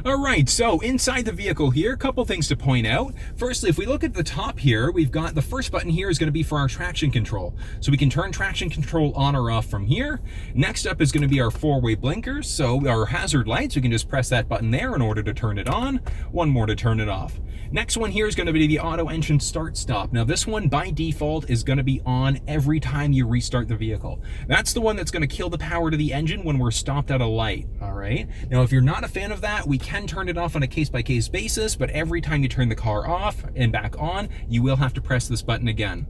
All right, so inside the vehicle here, a couple things to point out. Firstly, if we look at the top here, we've got the first button here is going to be for our traction control. So we can turn traction control on or off from here. Next up is going to be our four-way blinkers. So our hazard lights, we can just press that button there in order to turn it on. One more to turn it off. Next one here is going to be the auto engine start stop. Now this one by default is going to be on every time you restart the vehicle. That's the one that's going to kill the power to the engine when we're stopped at a light. All right. Now if you're not a fan of that, we can turn it off on a case-by-case basis, but every time you turn the car off and back on, you will have to press this button again.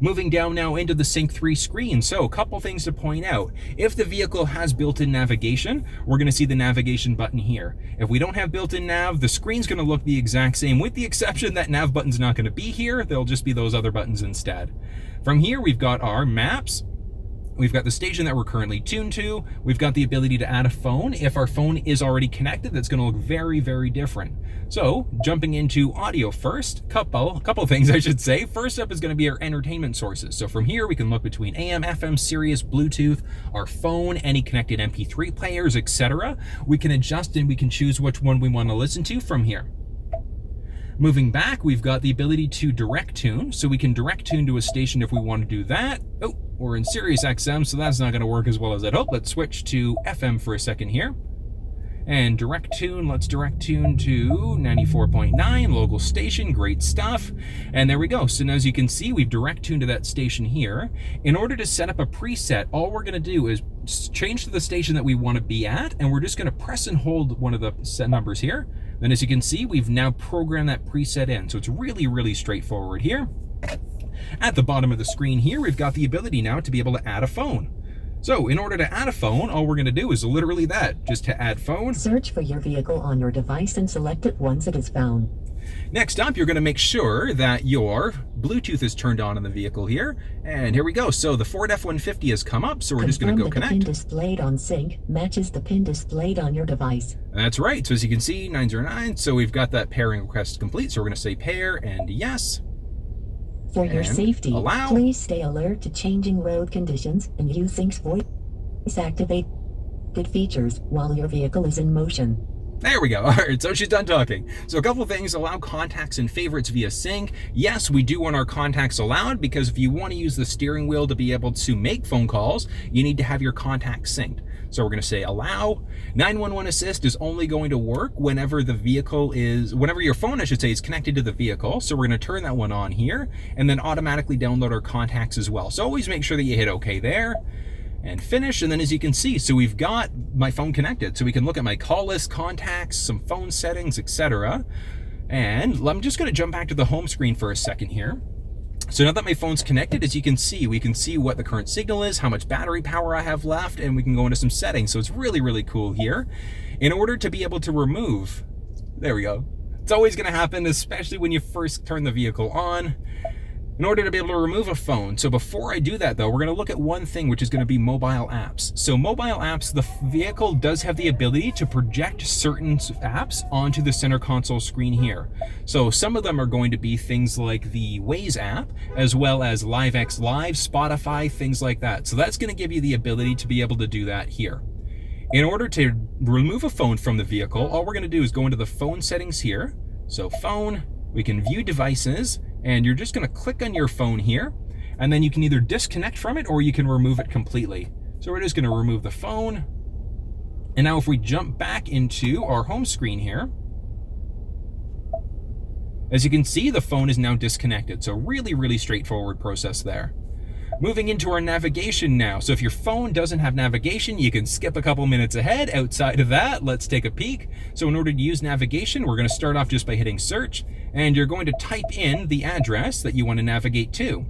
Moving down now into the Sync3 screen. So a couple things to point out. If the vehicle has built-in navigation, we're going to see the navigation button here. If we don't have built-in nav, the screen's going to look the exact same, with the exception that nav button's not going to be here. They'll just be those other buttons instead. From here, we've got our maps. We've got the station that we're currently tuned to. We've got the ability to add a phone. If our phone is already connected, that's going to look very, very different. So jumping into audio first, couple things I should say. First up is going to be our entertainment sources. So from here, we can look between AM, FM, Sirius, Bluetooth, our phone, any connected MP3 players, etc. We can adjust and we can choose which one we want to listen to from here. Moving back, we've got the ability to direct tune. So we can direct tune to a station if we want to do that. Oh, we're in Sirius XM, so that's not going to work as well as I'd hope. Let's switch to FM for a second here. And direct tune, let's direct tune to 94.9, local station, great stuff. And there we go. So now as you can see, we've direct tuned to that station here. In order to set up a preset, all we're going to do is change to the station that we want to be at, and we're just going to press and hold one of the set numbers here. Then as you can see, we've now programmed that preset in. So it's really, really straightforward here. At the bottom of the screen here, we've got the ability now to be able to add a phone. So in order to add a phone, all we're going to do is literally that, just to add phone. Search for your vehicle on your device and select it once it is found. Next up, you're going to make sure that your Bluetooth is turned on in the vehicle here. And here we go. So the Ford F150 has come up, so we're just going to go connect. The pin displayed on Sync matches the pin displayed on your device. That's right. So as you can see, 909. So we've got that pairing request complete. So we're going to say pair and yes. For your safety, allow. Please stay alert to changing road conditions and use Sync's voice activated features while your vehicle is in motion. There we go. All right, so she's done talking. So a couple things: allow contacts and favorites via Sync. Yes, we do want our contacts allowed, because if you want to use the steering wheel to be able to make phone calls, you need to have your contacts synced. So we're going to say allow. 911 assist is only going to work whenever your phone, I should say, is connected to the vehicle. So we're going to turn that one on here and then automatically download our contacts as well. So always make sure that you hit OK there and finish. And then as you can see, so we've got my phone connected. So we can look at my call list, contacts, some phone settings, etc. And I'm just going to jump back to the home screen for a second here. So now that my phone's connected, as you can see, we can see what the current signal is, how much battery power I have left, and we can go into some settings. So it's really, really cool here. In order to be able to remove, there we go. It's always going to happen, especially when you first turn the vehicle on. In order to be able to remove a phone. So before I do that though, we're going to look at one thing, which is going to be mobile apps. So mobile apps, the vehicle does have the ability to project certain apps onto the center console screen here. So some of them are going to be things like the Waze app, as well as LiveX Live, Spotify, things like that. So that's going to give you the ability to be able to do that here. In order to remove a phone from the vehicle, all we're going to do is go into the phone settings here. So phone, we can view devices, and you're just going to click on your phone here, and then you can either disconnect from it or you can remove it completely. So we're just going to remove the phone. And now if we jump back into our home screen here, as you can see, the phone is now disconnected. So really, really straightforward process there. Moving into our navigation now. So if your phone doesn't have navigation, you can skip a couple minutes ahead. Outside of that, let's take a peek. So in order to use navigation, we're going to start off just by hitting search, and you're going to type in the address that you want to navigate to.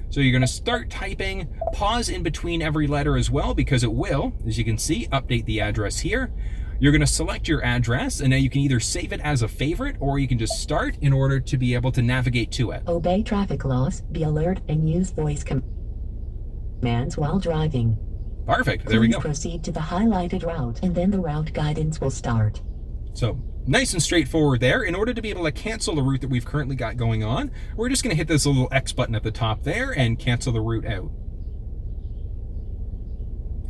So you're going to start typing, pause in between every letter as well, because it will, as you can see, update the address here. You're going to select your address, and now you can either save it as a favorite, or you can just start in order to be able to navigate to it. Obey traffic laws, be alert, and use voice commands while driving. Perfect. There we go. Please proceed to the highlighted route, and then the route guidance will start. So nice and straightforward there. In order to be able to cancel the route that we've currently got going on, we're just going to hit this little X button at the top there and cancel the route out.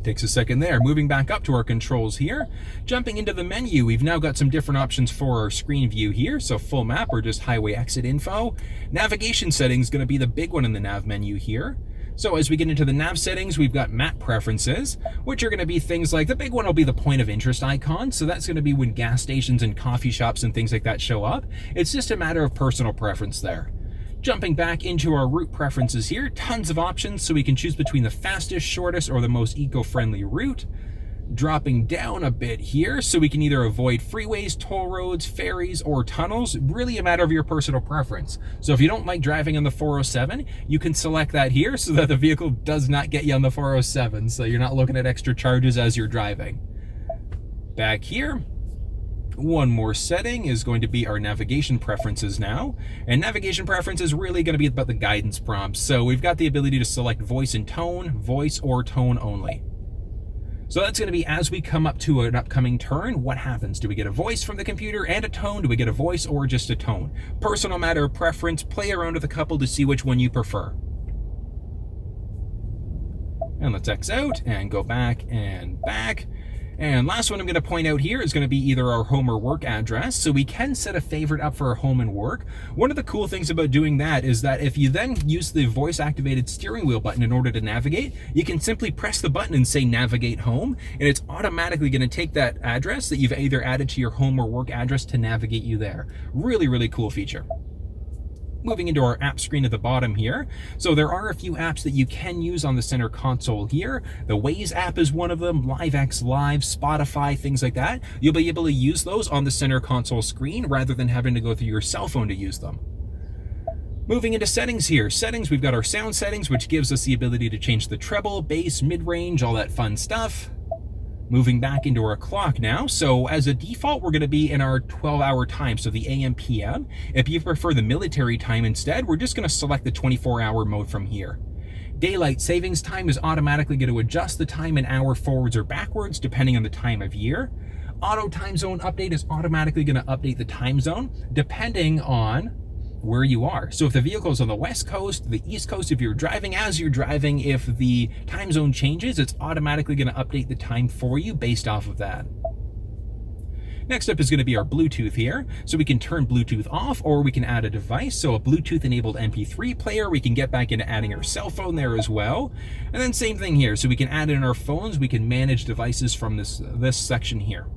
Takes a second there. Moving back up to our controls here. Jumping into the menu, we've now got some different options for our screen view here. So full map or just highway exit info. Navigation settings going to be the big one in the nav menu here. So as we get into the nav settings, we've got map preferences, which are going to be things like, the big one will be the point of interest icon. So that's going to be when gas stations and coffee shops and things like that show up. It's just a matter of personal preference there. Jumping back into our route preferences here, tons of options so we can choose between the fastest, shortest, or the most eco-friendly route. Dropping down a bit here so we can either avoid freeways, toll roads, ferries, or tunnels. Really a matter of your personal preference. So if you don't like driving on the 407, you can select that here so that the vehicle does not get you on the 407, so you're not looking at extra charges as you're driving. Back here, one more setting is going to be our navigation preferences now. And navigation preference is really going to be about the guidance prompts. So we've got the ability to select voice and tone, voice or tone only. So that's going to be as we come up to an upcoming turn, what happens? Do we get a voice from the computer and a tone? Do we get a voice or just a tone? Personal matter of preference, play around with a couple to see which one you prefer. And let's X out and go back and back. And last one I'm going to point out here is going to be either our home or work address. So we can set a favorite up for our home and work. One of the cool things about doing that is that if you then use the voice activated steering wheel button in order to navigate, you can simply press the button and say navigate home, and it's automatically going to take that address that you've either added to your home or work address to navigate you there. Really, really cool feature. Moving into our app screen at the bottom here. So there are a few apps that you can use on the center console here. The Waze app is one of them, LiveX Live, Spotify, things like that. You'll be able to use those on the center console screen rather than having to go through your cell phone to use them. Moving into settings here. Settings, we've got our sound settings, which gives us the ability to change the treble, bass, mid-range, all that fun stuff. Moving back into our clock now. So as a default, we're going to be in our 12-hour time, so the AM PM. If you prefer the military time instead, we're just going to select the 24-hour mode from here. Daylight savings time is automatically going to adjust the time an hour forwards or backwards depending on the time of year. Auto time zone update is automatically going to update the time zone depending on where you are. So if the vehicle is on the West Coast, the East Coast, if you're driving as you're driving, if the time zone changes, it's automatically going to update the time for you based off of that. Next up is going to be our Bluetooth here. So we can turn Bluetooth off or we can add a device. So a Bluetooth enabled MP3 player, we can get back into adding our cell phone there as well. And then same thing here. So we can add in our phones, we can manage devices from this section here.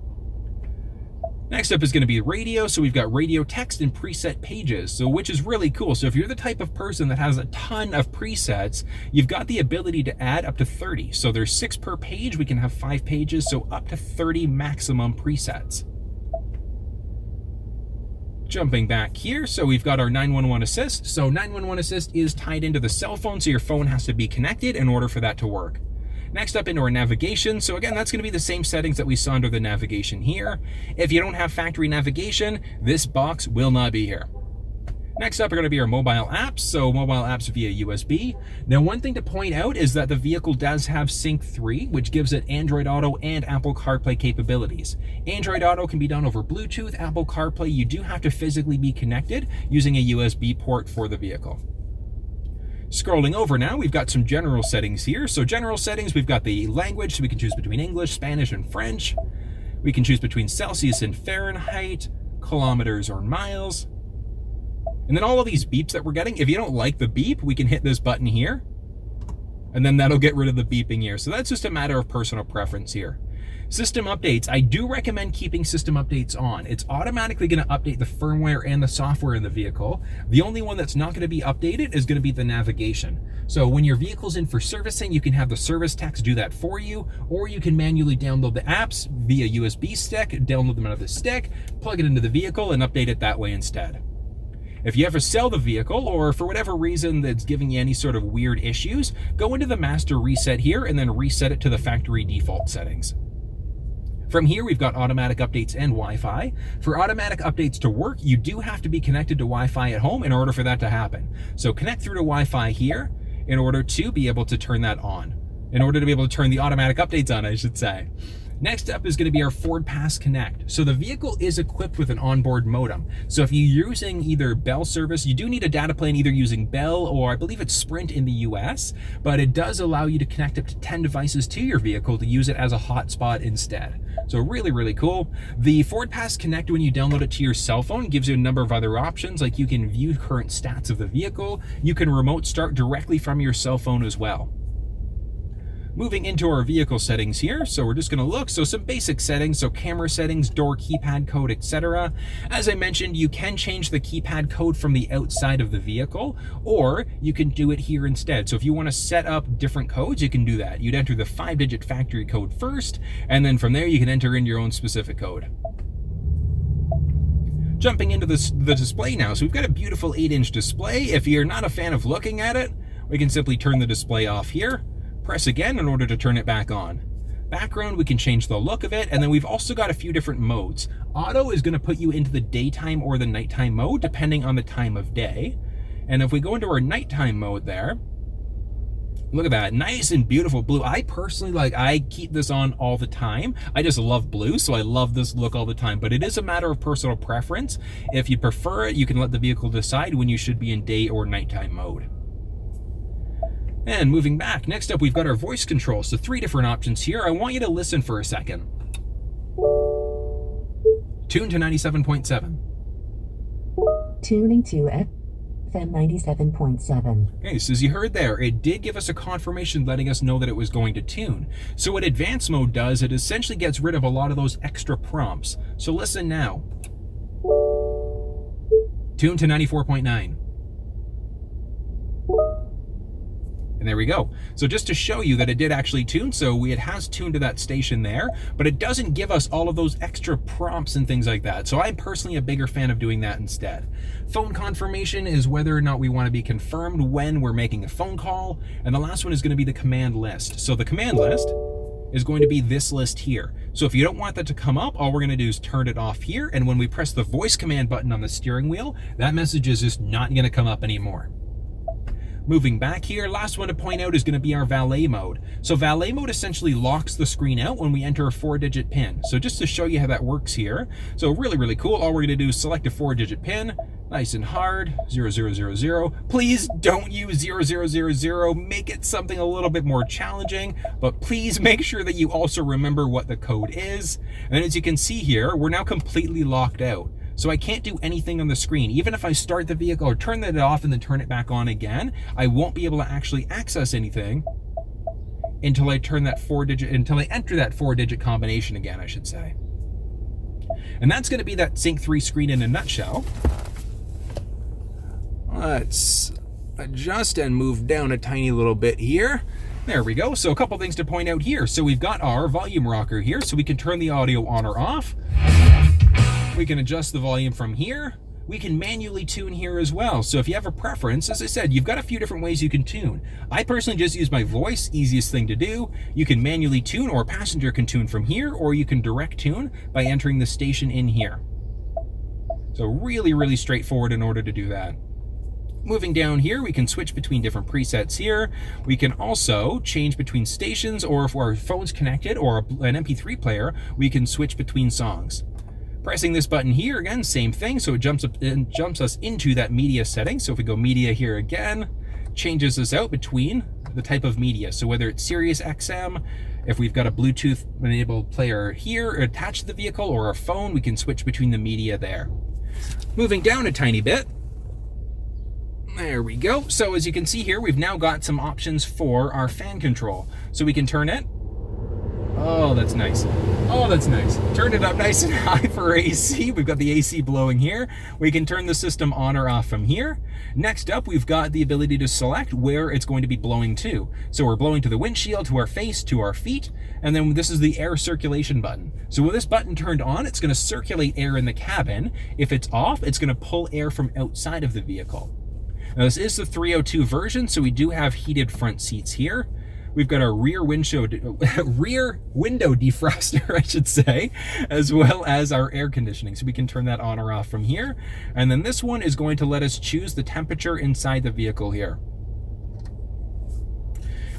Next up is going to be radio. So we've got radio text and preset pages, so which is really cool. So if you're the type of person that has a ton of presets, you've got the ability to add up to 30. So there's 6 per page. We can have 5 pages, so up to 30 maximum presets. Jumping back here, so we've got our 911 assist. So 911 assist is tied into the cell phone, so your phone has to be connected in order for that to work. Next up into our navigation. So again, that's going to be the same settings that we saw under the navigation here. If you don't have factory navigation, this box will not be here. Next up are going to be our mobile apps. So mobile apps via USB. Now, one thing to point out is that the vehicle does have Sync3, which gives it Android Auto and Apple CarPlay capabilities. Android Auto can be done over Bluetooth. Apple CarPlay, you do have to physically be connected using a USB port for the vehicle. Scrolling over now, we've got some general settings here. So general settings, we've got the language, so we can choose between English, Spanish, and French. We can choose between Celsius and Fahrenheit, kilometers or miles. And then all of these beeps that we're getting, if you don't like the beep, we can hit this button here, and then that'll get rid of the beeping here. So that's just a matter of personal preference here. System updates, I do recommend keeping system updates on. It's automatically going to update the firmware and the software in the vehicle. The only one that's not going to be updated is going to be the navigation. So when your vehicle's in for servicing, you can have the service techs do that for you, or you can manually download the apps via USB stick, download them out of the stick, plug it into the vehicle, and update it that way instead. If you ever sell the vehicle, or for whatever reason that's giving you any sort of weird issues, go into the master reset here and then reset it to the factory default settings. From here, we've got automatic updates and Wi-Fi. For automatic updates to work, you do have to be connected to Wi-Fi at home in order for that to happen. So connect through to Wi-Fi here in order to be able to turn that on. In order to be able to turn the automatic updates on, I should say. Next up is going to be our Ford Pass Connect. So the vehicle is equipped with an onboard modem. So if you're using either Bell service, you do need a data plan either using Bell or I believe it's Sprint in the US, but it does allow you to connect up to 10 devices to your vehicle to use it as a hotspot instead. So really, really cool. The Ford Pass Connect, when you download it to your cell phone, gives you a number of other options, like you can view current stats of the vehicle, you can remote start directly from your cell phone as well. Moving into our vehicle settings here, so we're just going to look, so some basic settings, so camera settings, door keypad code, etc. As I mentioned, you can change the keypad code from the outside of the vehicle, or you can do it here instead. So if you want to set up different codes, you can do that. You'd enter the 5-digit factory code first, and then from there you can enter in your own specific code. Jumping into the display now, so we've got a beautiful 8-inch display. If you're not a fan of looking at it, we can simply turn the display off here. Press again in order to turn it back on. Background, we can change the look of it, and then we've also got a few different modes. Auto is going to put you into the daytime or the nighttime mode, depending on the time of day. And if we go into our nighttime mode there, look at that, nice and beautiful blue. I personally I keep this on all the time. I just love blue, so I love this look all the time, but it is a matter of personal preference. If you prefer it, you can let the vehicle decide when you should be in day or nighttime mode. And moving back, next up we've got our voice control. So 3 different options here. I want you to listen for a second. Tune to 97.7. Tuning to FM 97.7. Okay, so as you heard there, it did give us a confirmation letting us know that it was going to tune. So what advanced mode does, it essentially gets rid of a lot of those extra prompts. So listen now. Tune to 94.9. And there we go. So just to show you that it did actually tune, so it has tuned to that station there, but it doesn't give us all of those extra prompts and things like that. So I'm personally a bigger fan of doing that instead. Phone confirmation is whether or not we want to be confirmed when we're making a phone call. And the last one is going to be the command list. So the command list is going to be this list here. So if you don't want that to come up, all we're going to do is turn it off here. And when we press the voice command button on the steering wheel, that message is just not going to come up anymore. Moving back here, last one to point out is going to be our valet mode. So valet mode essentially locks the screen out when we enter a 4-digit PIN. So just to show you how that works here. So really, really cool. All we're going to do is select a 4-digit PIN, nice and hard, 0000. Please don't use 0000. Make it something a little bit more challenging, but please make sure that you also remember what the code is. And then as you can see here, we're now completely locked out. So I can't do anything on the screen. Even if I start the vehicle or turn it off and then turn it back on again, I won't be able to actually access anything until I enter that 4-digit combination again, I should say. And that's going to be that Sync3 screen in a nutshell. Let's adjust and move down a tiny little bit here. There we go. So a couple things to point out here. So we've got our volume rocker here, so we can turn the audio on or off. We can adjust the volume from here. We can manually tune here as well. So if you have a preference, as I said, you've got a few different ways you can tune. I personally just use my voice, easiest thing to do. You can manually tune, or a passenger can tune from here, or you can direct tune by entering the station in here. So really, really straightforward in order to do that. Moving down here, we can switch between different presets here. We can also change between stations, or if our phone's connected or an MP3 player, we can switch between songs. Pressing this button here, again, same thing, so it jumps us into that media setting. So if we go media here again, changes us out between the type of media. So whether it's Sirius XM, if we've got a Bluetooth enabled player here attached to the vehicle, or a phone, we can switch between the media there. Moving down a tiny bit, there we go. So as you can see here, we've now got some options for our fan control. So we can turn it. Oh, that's nice. Oh, that's nice. Turn it up nice and high for AC. We've got the AC blowing here. We can turn the system on or off from here. Next up, we've got the ability to select where it's going to be blowing to. So we're blowing to the windshield, to our face, to our feet, and then this is the air circulation button. So with this button turned on, it's going to circulate air in the cabin. If it's off, it's going to pull air from outside of the vehicle. Now this is the 302 version, so we do have heated front seats here. We've got our rear window defroster, I should say, as well as our air conditioning. So we can turn that on or off from here. And then this one is going to let us choose the temperature inside the vehicle here.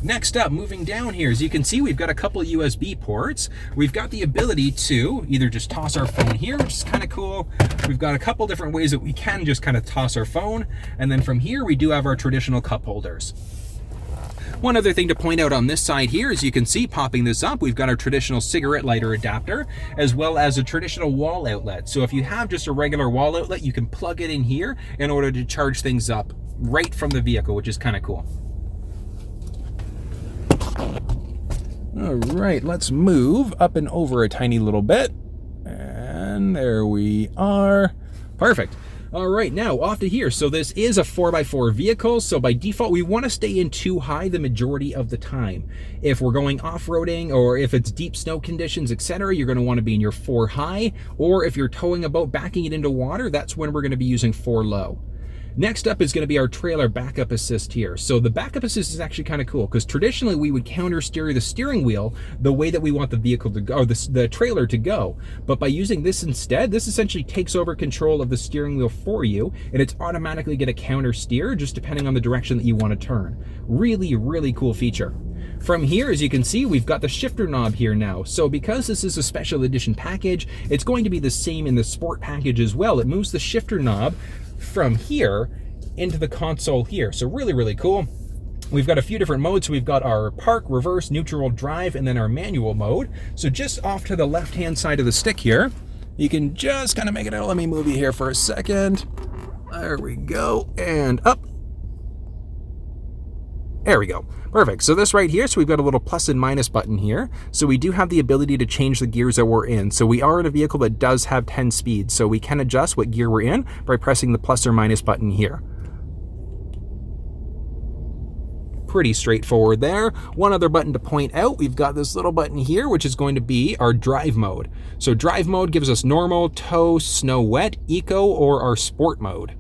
Next up, moving down here, as you can see, we've got a couple USB ports. We've got the ability to either just toss our phone here, which is kind of cool. We've got a couple different ways that we can just kind of toss our phone. And then from here, we do have our traditional cup holders. One other thing to point out on this side here, as you can see, popping this up, we've got our traditional cigarette lighter adapter, as well as a traditional wall outlet. So if you have just a regular wall outlet, you can plug it in here in order to charge things up right from the vehicle, which is kind of cool. All right, let's move up and over a tiny little bit. And there we are. Perfect. All right, now off to here. So this is a 4x4 vehicle. So by default, we want to stay in 2 high the majority of the time. If we're going off-roading or if it's deep snow conditions, etc., you're going to want to be in your 4 high. Or if you're towing a boat, backing it into water, that's when we're going to be using 4 low. Next up is going to be our trailer backup assist here. So the backup assist is actually kind of cool because traditionally we would counter steer the steering wheel the way that we want the vehicle to go, or the trailer to go. But by using this instead, this essentially takes over control of the steering wheel for you, and it's automatically going to counter steer just depending on the direction that you want to turn. Really, really cool feature. From here, as you can see, we've got the shifter knob here now. So because this is a special edition package, it's going to be the same in the sport package as well. It moves the shifter knob from here into the console here. So really, really cool. We've got a few different modes. We've got our park, reverse, neutral, drive, and then our manual mode. So just off to the left-hand side of the stick here, you can just kind of make it out. Let me move you here for a second. There we go. And up. There we go. Perfect. So this right here, so we've got a little plus and minus button here. So we do have the ability to change the gears that we're in. So we are in a vehicle that does have 10 speeds. So we can adjust what gear we're in by pressing the plus or minus button here. Pretty straightforward there. One other button to point out, we've got this little button here, which is going to be our drive mode. So drive mode gives us normal, tow, snow wet, eco, or our sport mode.